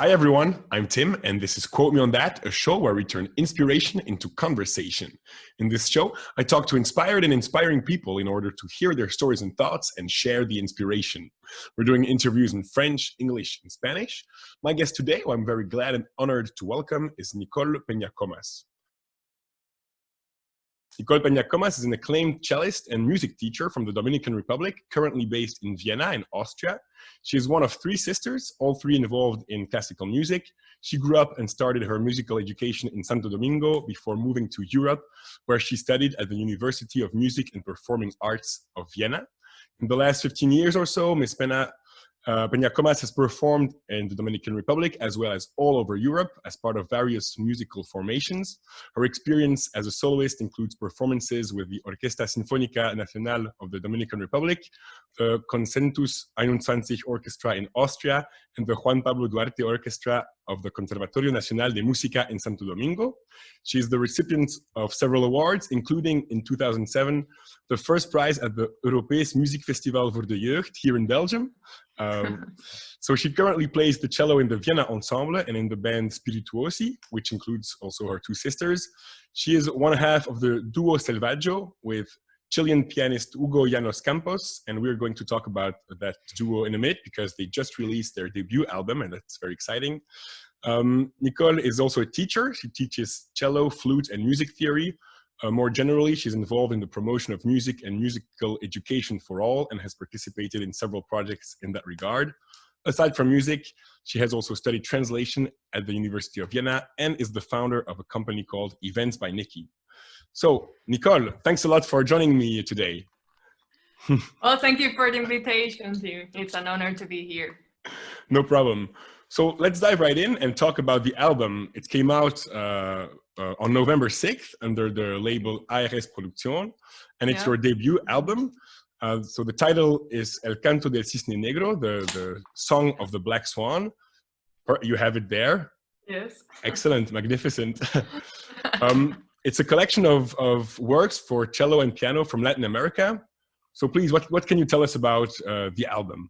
Hi everyone, I'm Tim and this is Quote Me on That, a show where we turn inspiration into conversation. In this show, I talk to inspired and inspiring people in order to hear their stories and thoughts and share the inspiration. We're doing interviews in French, English, and Spanish. My guest today, who I'm very glad and honored to welcome, is Nicole Peña Comas. Nicole Peña Comas is an acclaimed cellist and music teacher from the Dominican Republic, currently based in Vienna in Austria. She is one of three sisters, all three involved in classical music. She grew up and started her musical education in Santo Domingo before moving to Europe, where she studied at the University of Music and Performing Arts of Vienna. In the last 15 years or so, Ms. Peña Comas has performed in the Dominican Republic as well as all over Europe as part of various musical formations. Her experience as a soloist includes performances with the Orquesta Sinfónica Nacional of the Dominican Republic, the Concentus 21 Orchestra in Austria, and the Juan Pablo Duarte Orchestra of the Conservatorio Nacional de Música in Santo Domingo. She is the recipient of several awards, including in 2007, the first prize at the Europees Muziekfestival voor de Jeugd here in Belgium. So she currently plays the cello in the Vienna Ensemble and in the band Spirituosi, which includes also her two sisters. She is one half of the duo Selvaggio with Chilean pianist Hugo Llanos Campos, and we're going to talk about that duo in a minute because they just released their debut album, and that's very exciting. Nicole is also a teacher. She teaches cello, flute, and music theory. More generally, she's involved in the promotion of music and musical education for all and has participated in several projects in that regard. Aside from music, she has also studied translation at the University of Vienna and is the founder of a company called Events by Nikki. So, Nicole, thanks a lot for joining me today. Well, thank you for the invitation, Tim. It's an honor to be here. No problem. So let's dive right in and talk about the album. It came out on November 6th under the label ARS Producción, and it's your debut album. So the title is El Canto del Cisne Negro, the Song of the Black Swan. You have it there. Yes. Excellent, magnificent. It's a collection of works for cello and piano from Latin America. So please, what can you tell us about the album,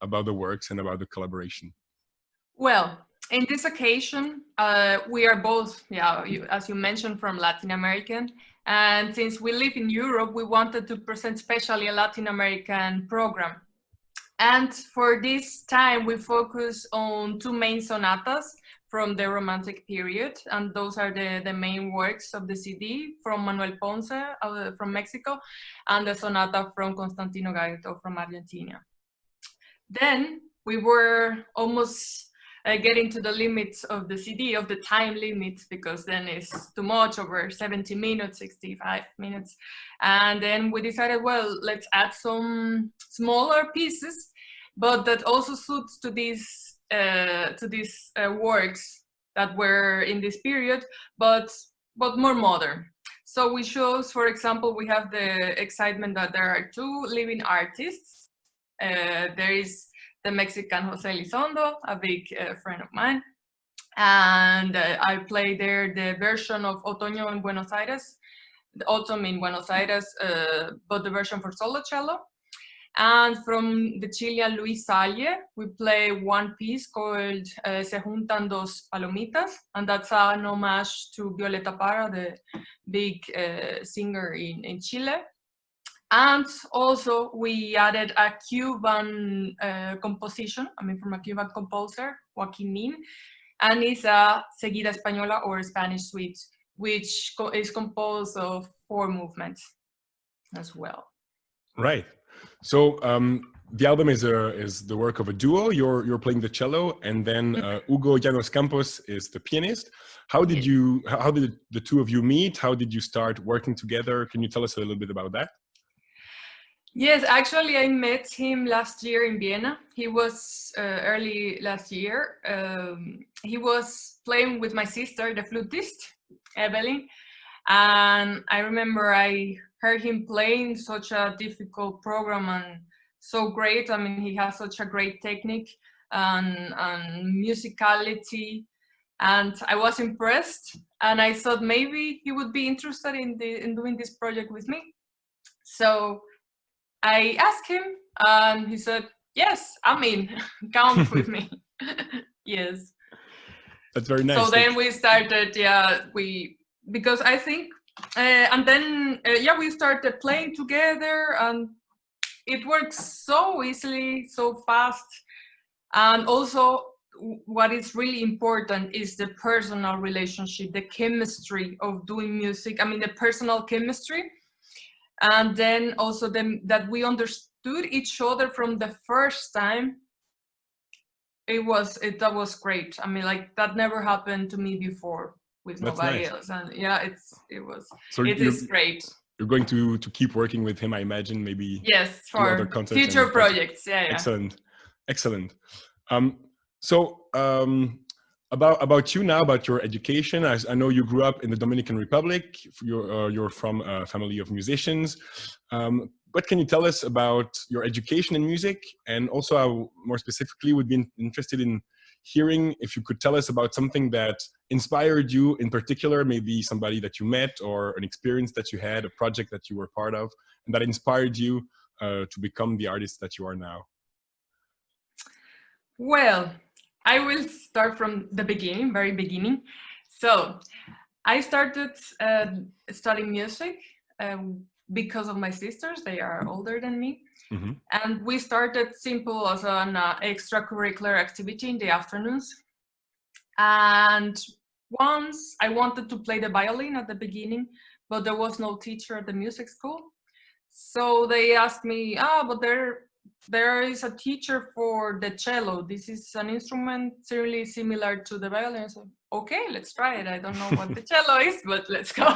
about the works and about the collaboration? Well, in this occasion, we are both, as you mentioned, from Latin American. And since we live in Europe, we wanted to present especially a Latin American program. And for this time, we focus on two main sonatas from the Romantic period. And those are the main works of the CD from Manuel Ponce from Mexico and the sonata from Constantino Gaito from Argentina. Then we were almost getting to the limits of the CD, of the time limits, because then it's too much, over 70 minutes, 65 minutes. And then we decided, well, let's add some smaller pieces, but that also suits to these works that were in this period, but more modern. So we chose, for example, we have the excitement that there are two living artists. There is the Mexican Jose Elizondo, a big friend of mine. And I play there the version of Otoño in Buenos Aires, the Autumn in Buenos Aires, but the version for solo cello. And from the Chilean Luis Salle, we play one piece called Se Juntan Dos Palomitas, and that's an homage to Violeta Parra, the big singer in Chile. And also we added a Cuban composition, from a Cuban composer, Joaquin Nin, and it's a Seguida Española or Spanish suite, which is composed of 4 movements as well. Right. So the album is the work of a duo. You're playing the cello, and then Hugo Llanos Campos is the pianist. How did the two of you meet? How did you start working together? Can you tell us a little bit about that? Yes, actually, I met him last year in Vienna. He was early last year. He was playing with my sister, the flutist, Evelyn. And I remember I heard him playing such a difficult program and so great. He has such a great technique and musicality. And I was impressed. And I thought maybe he would be interested in doing this project with me. So I asked him, and he said, yes, count with me. Yes. That's very nice. So then we started, because I think, and then, we started playing together, and it works so easily, so fast. And also, what is really important is the personal relationship, the chemistry of doing music. I mean, the personal chemistry. And then also that we understood each other from the first time. That was great. I mean, like, that never happened to me before with That's nobody nice. else. And yeah, it is great. You're going to keep working with him, I imagine, maybe. Yes, do other for concerts future and projects. Yeah. Excellent. So about you now, about your education. I know you grew up in the Dominican Republic. You're from a family of musicians. What can you tell us about your education in music? And also, I more specifically would be interested in hearing if you could tell us about something that inspired you in particular, maybe somebody that you met or an experience that you had, a project that you were part of, and that inspired you to become the artist that you are now. Well, I will start from the beginning, very beginning. So I started studying music because of my sisters. They are older than me. Mm-hmm. And we started simple as an extracurricular activity in the afternoons. And once I wanted to play the violin at the beginning, but there was no teacher at the music school. So they asked me, but there is a teacher for the cello. This is an instrument really similar to the violin. So, okay, let's try it. I don't know what the cello is, but let's go.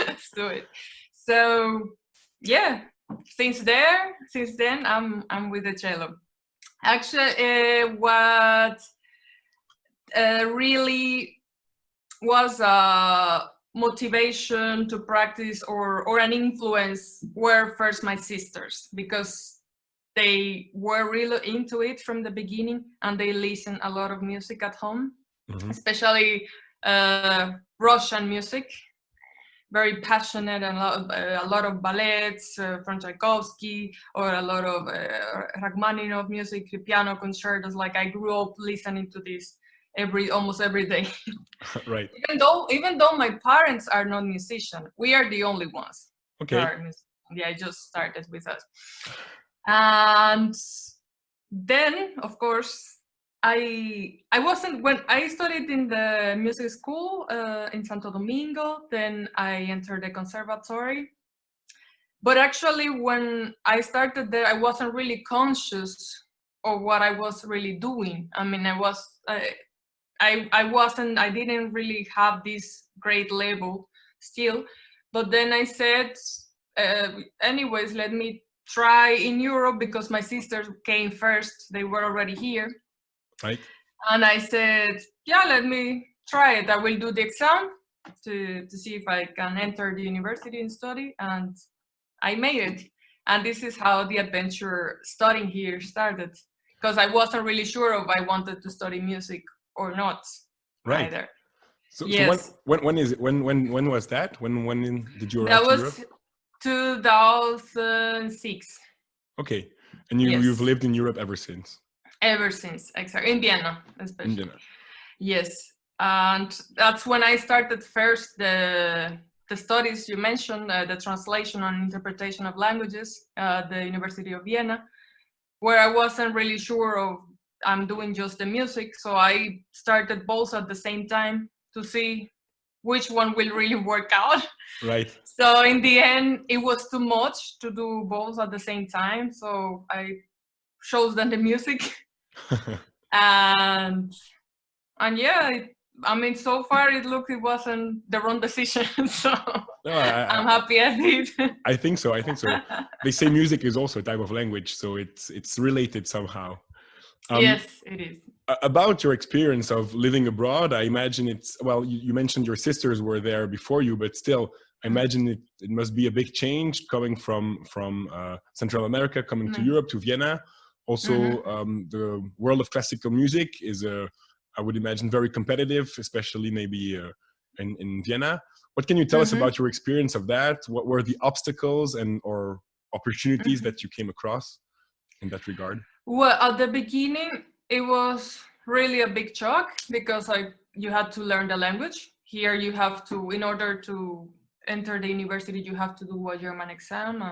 Let's do it. So yeah, since then I'm with the cello. Actually, what really was a motivation to practice or an influence were first my sisters, because they were really into it from the beginning, and they listen a lot of music at home, mm-hmm. especially Russian music, very passionate, and a lot of ballets from Tchaikovsky, or a lot of Rachmaninoff music, piano concertos. Like, I grew up listening to this almost every day. Right. Even though my parents are not musicians, we are the only ones. Okay. I just started with us. And then, of course, I wasn't, when I studied in the music school in Santo Domingo, then I entered the conservatory. But actually, when I started there, I wasn't really conscious of what I was really doing. I mean, I didn't really have this great level still. But then I said, anyways, let me try in Europe, because my sisters came first. They were already here. Right. And I said, yeah, let me try it. I will do the exam to see if I can enter the university and study. And I made it. And this is how the adventure studying here started, because I wasn't really sure if I wanted to study music or not. Right. Either. So, yes. So when is it? When was that? When did you arrive to Europe? That was 2006. Okay, and you've lived in Europe ever since. Ever since, exactly, in Vienna, especially. In Vienna. Yes, and that's when I started first the studies you mentioned, the translation and interpretation of languages, the University of Vienna, where I wasn't really sure of I'm doing just the music, so I started both at the same time to see which one will really work out. Right. So in the end, it was too much to do both at the same time, so I chose then the music. and yeah, I mean, so far it wasn't the wrong decision, so no, I'm happy I did. I think so. They say music is also a type of language, so it's related somehow. Yes, it is. About your experience of living abroad, I imagine you mentioned your sisters were there before you, but still, I imagine it must be a big change coming from Central America, coming to Europe, to Vienna. Also, the world of classical music is, I would imagine, very competitive, especially maybe in Vienna. What can you tell us about your experience of that? What were the obstacles or opportunities that you came across in that regard? Well, at the beginning, it was really a big shock because you had to learn the language. Here you have to, in order to enter the university, you have to do a German exam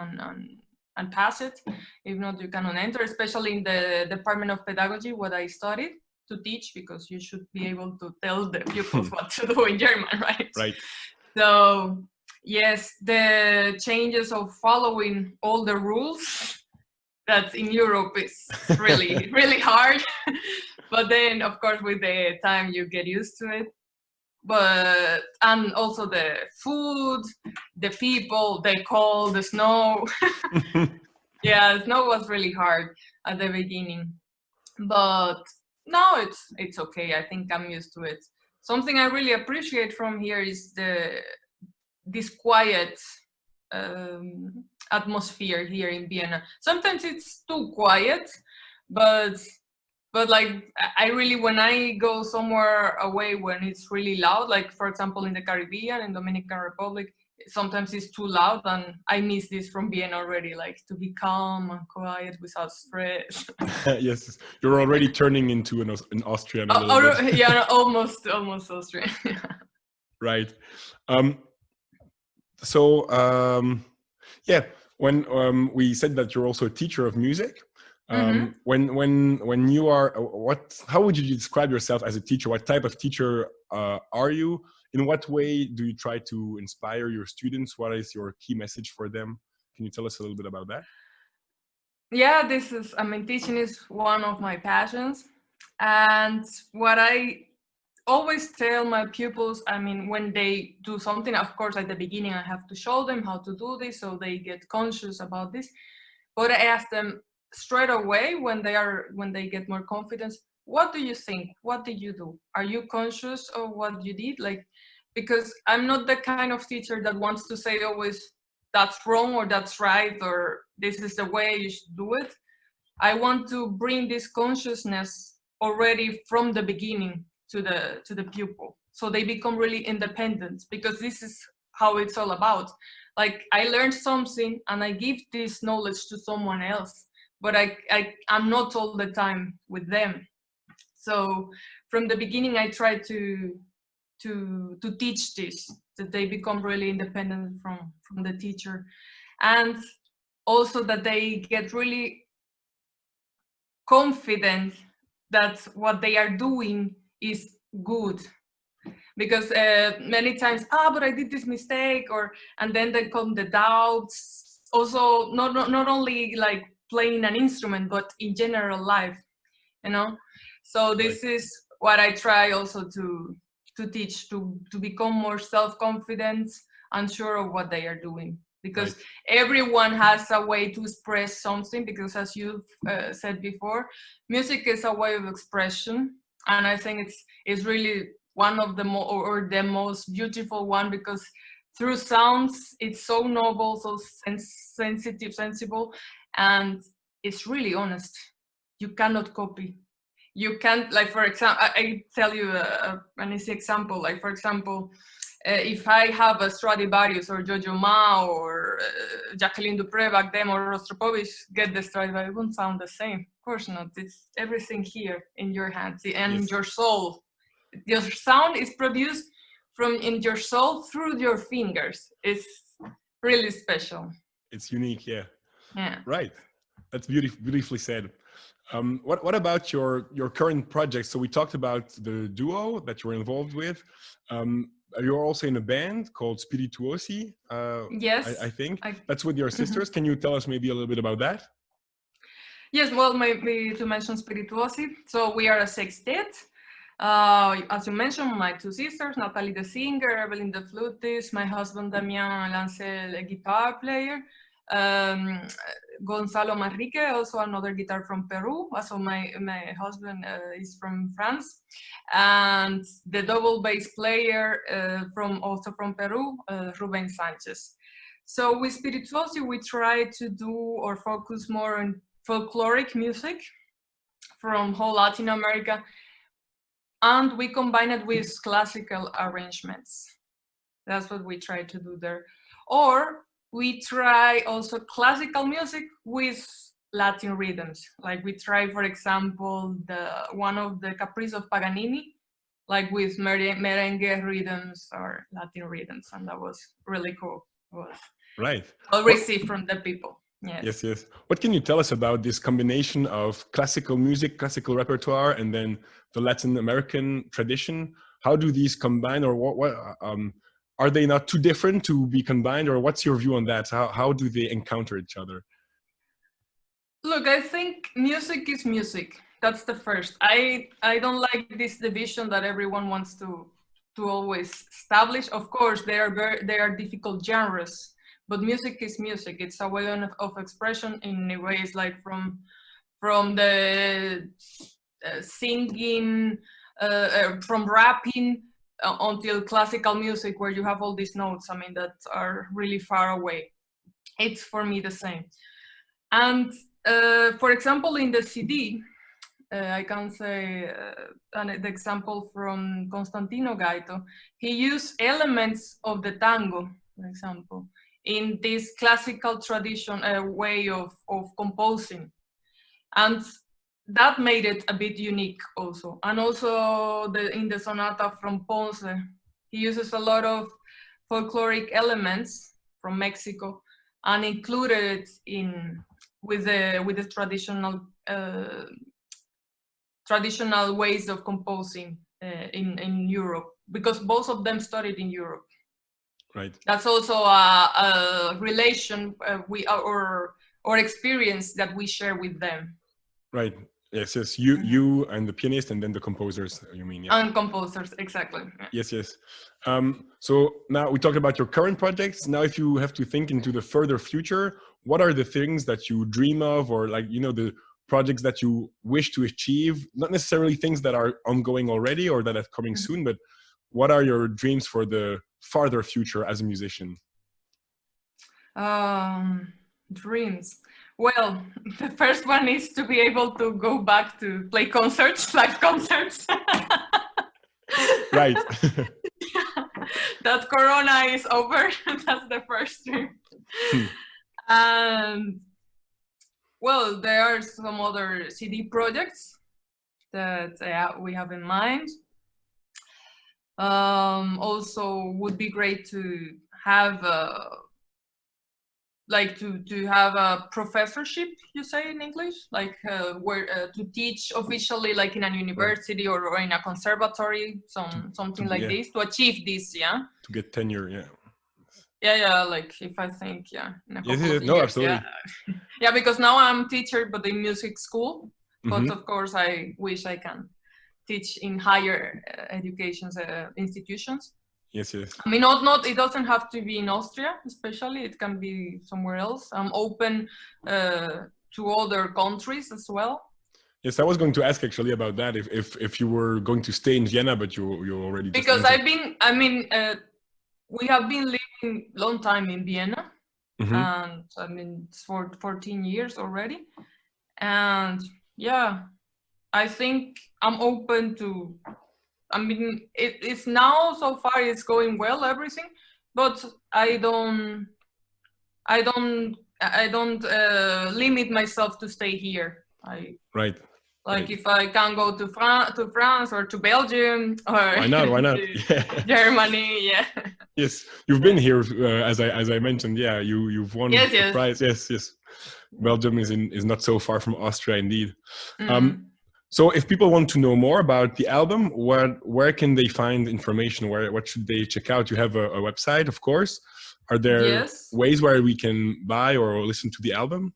and pass it. If not, you cannot enter, especially in the Department of Pedagogy, what I studied to teach, because you should be able to tell the pupils what to do in German, right? Right. So yes, the changes of following all the rules that in Europe is really, really hard. But then, of course, with the time you get used to it. But, and also the food, the people, the cold, the snow. Yeah, snow was really hard at the beginning. But now it's okay. I think I'm used to it. Something I really appreciate from here is this quiet atmosphere here in Vienna. Sometimes it's too quiet, but like I really, when I go somewhere away when it's really loud, like for example in the Caribbean, in Dominican Republic, sometimes it's too loud, and I miss this from Vienna already, like to be calm and quiet without stress. Yes, you're already turning into an Austrian a little bit. Yeah, almost Austrian. Right. Yeah, when we said that you're also a teacher of music, when you are, how would you describe yourself as a teacher? What type of teacher are you? In what way do you try to inspire your students? What is your key message for them? Can you tell us a little bit about that? Yeah, teaching is one of my passions. And what I always tell my pupils, when they do something, of course, at the beginning, I have to show them how to do this so they get conscious about this. But I ask them straight away when they get more confidence, what do you think? What did you do? Are you conscious of what you did? Like, because I'm not the kind of teacher that wants to say always that's wrong or that's right or this is the way you should do it. I want to bring this consciousness already from the beginning to the pupil, so they become really independent, because this is how it's all about. Like, I learned something and I give this knowledge to someone else, but I'm not all the time with them. So from the beginning I try to teach this, that they become really independent from the teacher, and also that they get really confident that what they are doing is good. Because many times, but I did this mistake, and then they come the doubts. Also, not only like playing an instrument, but in general life, So this is what I try also to teach, to become more self-confident and sure of what they are doing. Because everyone has a way to express something, because as you've said before, music is a way of expression. And I think it's really one of the the most beautiful one, because through sounds, it's so noble, so sensible, and it's really honest. You cannot copy. You can't, like, for example, I tell you an easy example. Like, for example, if I have a Stradivarius or Jojo Ma or Jacqueline Dupre back then, or Rostropovich get the Stradivarius, it won't sound the same. Of course not. It's everything here in your hands and in your soul. Your sound is produced from in your soul through your fingers. It's really special. It's unique, yeah. Yeah. Right. That's beautifully said. What about your current project? So we talked about the duo that you're involved with. You're also in a band called Spirituosi. Yes. I think that's with your sisters. Can you tell us maybe a little bit about that? Yes, well, maybe to mention Spirituosi. So we are a sextet. As you mentioned, my two sisters, Natalie the singer, Evelyn the flutist, my husband Damien Lancel, a guitar player, Gonzalo Manrique, also another guitar from Peru. Also my husband is from France, and the double bass player also from Peru, Ruben Sanchez. So with Spirituosi, we try to do or focus more on folkloric music from whole Latin America, and we combine it with classical arrangements. That's what we try to do there. Or we try also classical music with Latin rhythms. Like we try, for example, one of the Caprice of Paganini, like with merengue rhythms or Latin rhythms, and that was really cool. It was Right. well received from the people. Yes. Yes, yes. What can you tell us about this combination of classical music, classical repertoire, and then the Latin American tradition? How do these combine, or what are they not too different to be combined, or what's your view on that? How do they encounter each other? Look, I think music is music. That's the first. I don't like this division that everyone wants to always establish. Of course, they are difficult genres, but music is music. It's a way of expression in ways like from the singing, from rapping until classical music, where you have all these notes. I mean, that are really far away. It's for me the same. And for example, in the CD, I can say the example from Constantino Gaito. He used elements of the tango, for example, in this classical tradition way of composing. And that made it a bit unique also. And also in the sonata from Ponce, he uses a lot of folkloric elements from Mexico and included it with the traditional ways of composing in Europe, because both of them studied in Europe. Right. That's also a relation or experience that we share with them. Right. Yes, yes. You and the pianist, and then the composers, you mean? Yeah. And composers, exactly. Yeah. Yes, yes. So now we talked about your current projects. Now, if you have to think into the further future, what are the things that you dream of, or like, the projects that you wish to achieve? Not necessarily things that are ongoing already or that are coming soon, but what are your dreams for the farther future as a musician? Dreams. Well, the first one is to be able to go back to play concerts, live concerts. Right. That Corona is over. That's the first dream. And well, there are some other CD projects that we have in mind. Also, would be great to have to have a professorship, you say in English, like where to teach officially, like in a university or in a conservatory, something like this, to achieve this, to get tenure, like if I think, in a couple of years, no, absolutely. Yeah, because now I'm teacher, but in music school, but of course I wish I can teach in higher education institutions. Yes, yes. I mean, not. It doesn't have to be in Austria, especially. It can be somewhere else. I'm open to other countries as well. Yes, I was going to ask actually about that. If you were going to stay in Vienna, but you already just because answered. we have been living long time in Vienna, Mm-hmm. and I mean it's for 14 years already, and yeah, I think I'm open to. I mean, it's now so far it's going well, everything, but I don't limit myself to stay here. Right. Like if I can go to France or to Belgium or Why not? Why not? Germany, yeah. Yes, you've been here as I mentioned. Yeah, you've won the prize. Yes, yes. Belgium is not so far from Austria, indeed. Mm-hmm. So if people want to know more about the album, where can they find information? What should they check out? You have a website, of course. Are there ways where we can buy or listen to the album?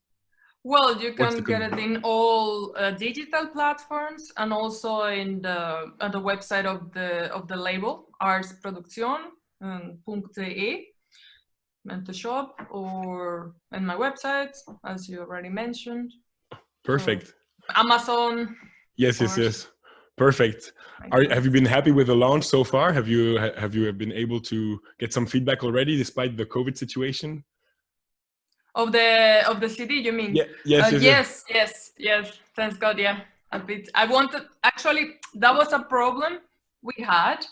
Well, you can get it in all digital platforms, and also in on the website of the label Ars Producción.de, and the shop, or in my website, as you already mentioned. Perfect. Amazon. Yes, yes, yes. Perfect. Have you been happy with the launch so far? Have you been able to get some feedback already, despite the COVID situation? Of the CD, you mean? Yeah, yes. Thanks God, yeah. A bit. I wanted, actually, that was a problem we had,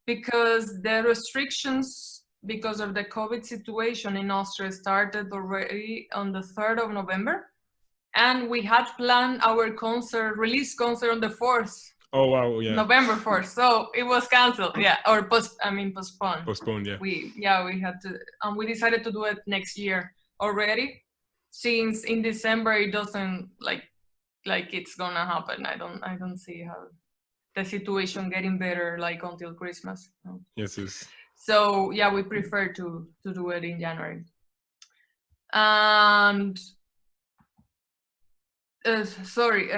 because the restrictions because of the COVID situation in Austria started already on the 3rd of November. And we had planned our release concert on the 4th. Oh wow, yeah. November 4th. So it was canceled, yeah, or postponed. Postponed, yeah. We had to, we decided to do it next year already, since in December it doesn't like it's gonna happen. I don't see how the situation getting better like until Christmas. No. Yes. So yeah, we prefer to do it in January. And sorry,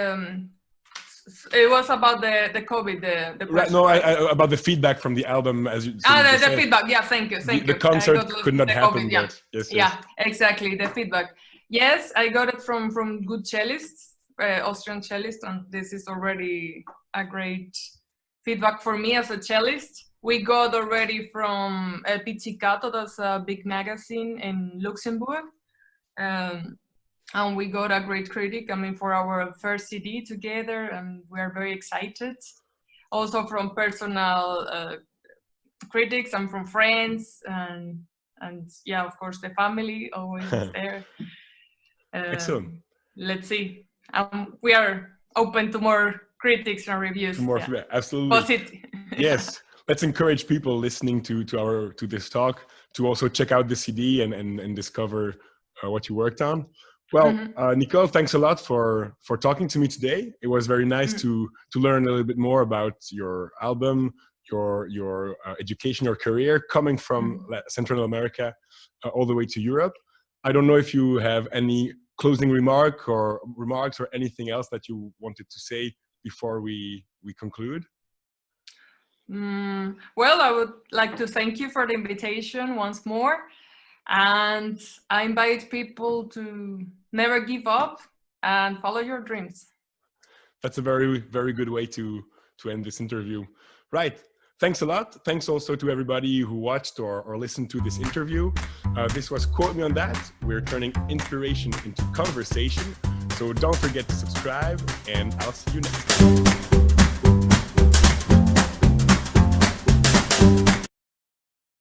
it was about the COVID. The right, no, I about the feedback from the album, as you. The feedback. Yeah, thank you. The concert could not happen. COVID, yeah. But yes. Yeah, exactly. The feedback. Yes, I got it from good cellists, Austrian cellists, and this is already a great feedback for me as a cellist. We got already from Pizzicato, that's a big magazine in Luxembourg. And we got a great critic, for our first CD together, and we are very excited. Also from personal critics and from friends, and yeah, of course, the family always is there. Excellent. Let's see. We are open to more critics and reviews. To more, yeah. Absolutely. Positive. Yes. Let's encourage people listening to this talk to also check out the CD and discover what you worked on. Well, Nicole, thanks a lot for talking to me today. It was very nice to learn a little bit more about your album, your education, your career, coming from Central America all the way to Europe. I don't know if you have any closing remarks or anything else that you wanted to say before we conclude. Well, I would like to thank you for the invitation once more. And I invite people to never give up and follow your dreams. That's a very, very good way to end this interview. Right. Thanks a lot. Thanks also to everybody who watched or listened to this interview. This was Quote Me on That. We're turning inspiration into conversation. So don't forget to subscribe, and I'll see you next time.